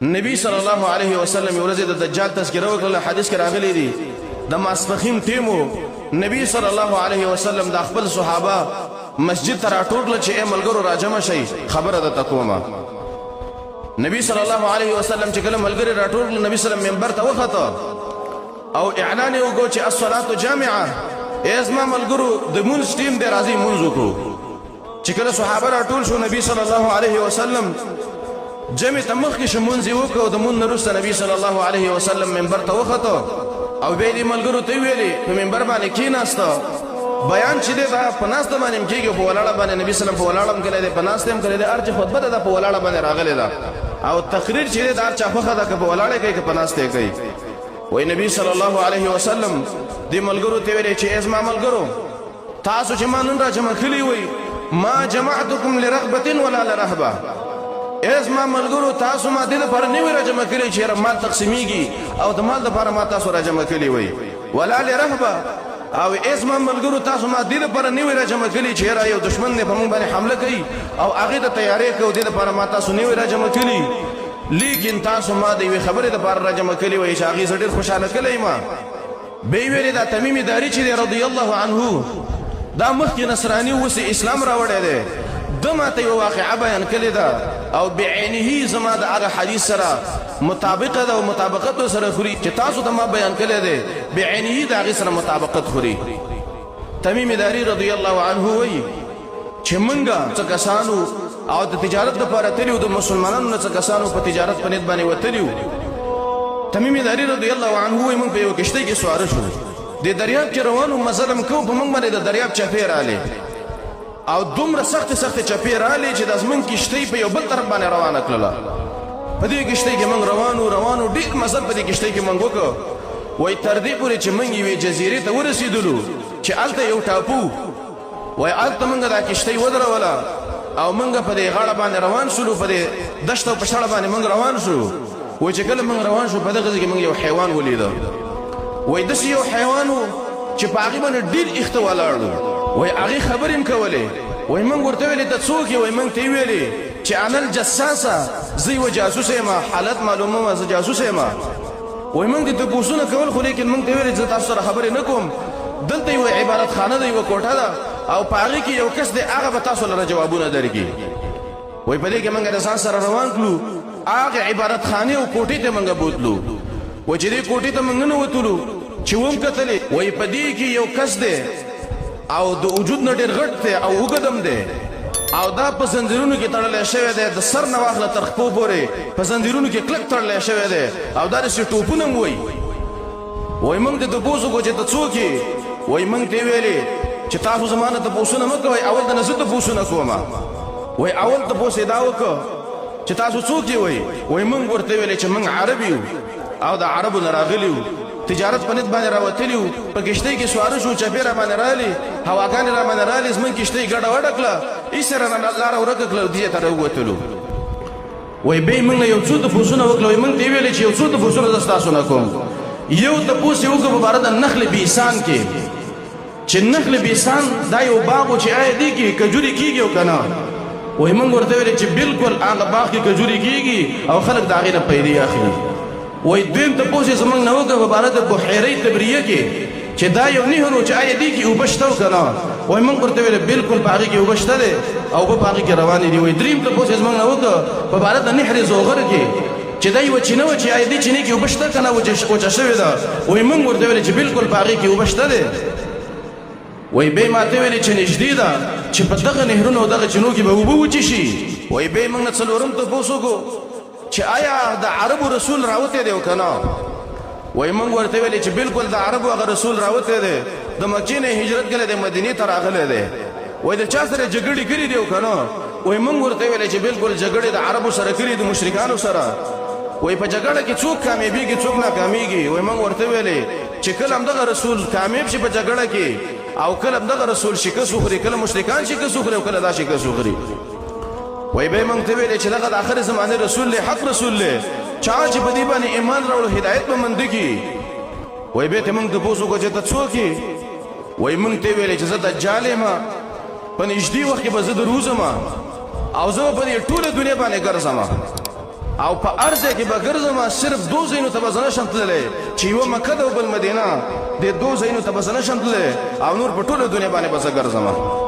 نبی صلی الله علیه وسلم ورځ د دجال تذکره وکړه. حدیث کې راغلی دی د ماسپخین ټیمو نبی صلی الله علیه وسلم د خپل صحابه مسجد ته راټول چې ملګرو راجمع شي خبره ده تکومه. نبی صلی الله علیه وسلم چې کله ملګری راټول نبی صلی الله علیه وسلم منبر ته وخته او اعلان یې وکړ چې الصلاه جامعه ازما ملګرو د مونږ ټیم دی راځي مونږ وکړو. چې کله صحابه راټول شو نبی صلی الله علیه وسلم جمع ته مخکې شمونځ وکړ او د مونږ نه وروسته نبی صلی الله علیه وسلم منبر ته وخته او بیا دې ملګرو ته ویلي په منبر باندې کېناسته. بیان چې دی دا په ناسته باندې هم کېږي په ولاړه باندې نبي صلی الله علیه وسلم په ولاړه هم کړی دی په ناسته هم کړی دی. هر چې خطبه ده په ولاړه باندې راغلی ده او تقریر چې دی دا هر چا خوښه ده که په ولاړه کوي که په ناسته کوي. وایي نبی صلی الله علیه وسلم دې ملګرو ته ویلي چې زما ملګرو تاسو چې ما نن را جمع کړي وئ ما جمعتکم لرغبة ولا لرهبة. زما ملګرو تاسو ما دې لپاره نه وئ را جمع کړي چې یاره مال تقسیمیږي او د مال دپاره ما تاسو را جمع کړي وئ ولا لرهبة او زما ملګرو تاسو ما دې لپاره نه وئ را جمع کړي چې یاره یو دشمن دی په موږ باندې حمله کوي او هغې ته تیارې کوي دې لپاره ما تاسو نه وئ را جمع کړي. لیکن تاسو ما د یوې خبرې دپاره را جمع کړي وئ چې هغې زه ډېر خوشحاله کلی ما. بیا یې ویلې دا تمیم داري چې دی رضی الله عنه دا مخکې نصراني اوس اسلام راوړی دی ده ما ته یوه واقعه بیان کړې ده او بعینه زما د هغه حدیث سره مطابقه ده او مطابقت سره خوري چې تاسو ته ما بیان کړی دی بعینه د هغې سره مطابقت خوري. تمیم داري رضی الله عنه وایي چې موږ څه کسانو او د تجارت دپاره تلي وو د مسلمانانو نه څه کسانو په تجارت په نیت باندې وتلي وو. تمیم داري رضی الله عنه وایي موږ په یوه کښتۍ کې سواره شو د دریاب کې روانو مظلم کوو په موږ باندې د دریاب چپې راغلې او دومره سختې چپې راغلې چې د زموږ کښتۍ په یو بل طرف باندې روانه کړله. په دې کښتۍ کې موږ روانو ډېر مزل په دې کښتۍ کې موږ وکړ. وایي تر دې پورې چې موږ یوې جزیرې ته ورسېدلو چې هلته یو ټاپو وایي هلته موږ دا کښتۍ ودروله او موږ په دې غاړه باندې روان شولو په دې دشت او په شاړه باندې موږ روان شو. وایي چې کله موږ روان شو په دغه ځای کې موږ یو حیوان ولیده. وایي داسې یو حیوان و چې په هغې باندې ډېر ایخته ولاړ و. وایي هغې خبرې هم کولې. وایي موږ ورته ویلې ته څوک یې؟ وایي موږ ته یې ویلې چې انا الجساسه زه یوه جاسوسه یم حالت معلومومه زه جاسوسه یم. وایي موږ دې تپوسونه کول خو لیکن موږ ته یې ویلې زه تاسو سره خبرې نه کوم دلته یوه عبادت خانه ده یوه کوټه ده او په هغې کې یو کس دی هغه به تاسو لره جوابونه درکړي. وایي په دې کې موږ د ځان سره روان کړو هغې عبادت خانې او کوټې ته موږ بوتلو. وایي چې دې کوټې ته موږ ننوتلو چې وم کتلې وایي په دې کې یو کس دی او د وجود نه ډېر غټ دی او اوږد دی او دا په زنځیرونو کې تړلی شوی دی د سر نه واخله تر خپو پورې په زنځیرونو کې کلک تړلی شوی دی او داسې ټوپونه هم وایي. وایي موږ دې تپوس وکړو چې ته څوک یې؟ وایي موږ ته یې ویلې چې تاسو زما نه تپوسونه مه کوئ اول د نه زه تپوسونه کوم. وایي اول تپوس یې دا وکړه چې تاسو څوک یې؟ وایي موږ ورته ویلې چې موږ عرب یو او د عربو نه راغلي یو تجارت په نیت باندې راوتلي وو په کښتۍ کې سواره شو چپې را باندې راغلې هواګانې را باندې راغلې زموږ کښتۍ ګډه وډه کړه ایسې رانه لاره ورکه کړه دې ته راووتلو. وایي بیا یې موږ نه یو څو تپوسونه وکړه. وایي موږ ته یې ویلې چې یو څو تپوسونه زه ستاسو نه کوم. یو تپوس یې وکړه په باره د نخل بیسان کې چې نخل بیسان دا یو باغ و چې آیا دې کې کجوري کېږي او که نه؟ وایي موږ ورته ویلې چې بلکل هغه باغ کې کجوري کېږي او خلک د هغې نه پیدې اخلي. وایي دویم تپوس یې زموږ نه وکړه په باره د بحیرې تبریه کې چې دا یو نهر و چې آیا دې کې اوبه شته او که نه؟ وایي موږ ورته ویلې بلکل په هغې کې اوبه شته دی او اوبه په هغې کې روانې دي. وایي دریم تپوس یې زموږ نه وکړه په باره د نهر زوغر کې چې دا یوه چینه وه چې آیا دې چینې کې اوبه شته که نه وچه شوې ده؟ وایي موږ ورته ویلې چې بلکل په هغې کې اوبه شته دی. وایي بیا یې ماته ویلې چې نږدې ده چې په دغه نهرونو او دغه چینو کې به اوبه وچې شي. وایي بیا یې موږ نه څلورم تپوس وکړو چې آیا د عربو رسول راوتی دی او که نه؟ وایي موږ ورته ویلې چې بلکل د عربو هغه رسول راوتی دی د مکې نه هجرت کړی دی مدینې ته راغلی دی. وایي د چا سره جګړې کړي دي او که نه؟ وایي موږ ورته ویلې چې بلکل جګړې د عربو سره کړي د مشرکانو سره. وایي په جګړه کې څوک کامیابېږي څوک ناکامیږي. وایي موږ ورته ویلې چې کله همدغه رسول کامیاب شي په جګړه کې او کله همدغه رسول شکست وخوري کله مشرکان شکست وخوري او کله دا شکست وخوري. وایي بیا یې موږ ته ویلې چې دغه د آخر زمانې رسول دی حق رسول دی چا چې په دې باندې ایمان راوړو هدایت به منده کي. وایي بیا ته موږ تپوس وکړو چې ته څوک یې؟ وایي موږ ته یې ویلې چې زه دجال یم په نږدې وخت کې به زه دروزم او زه به په دې ټوله دنیا باندې ګرځم او په ارزه کې به ګرځم صرف دو ځایونو ته به زه نشم تللی چې یوه مکه ده او بل مدینه دې دو ځایونو ته به زه نشم تللی او نور په ټوله دنیا باندې به زه ګرځم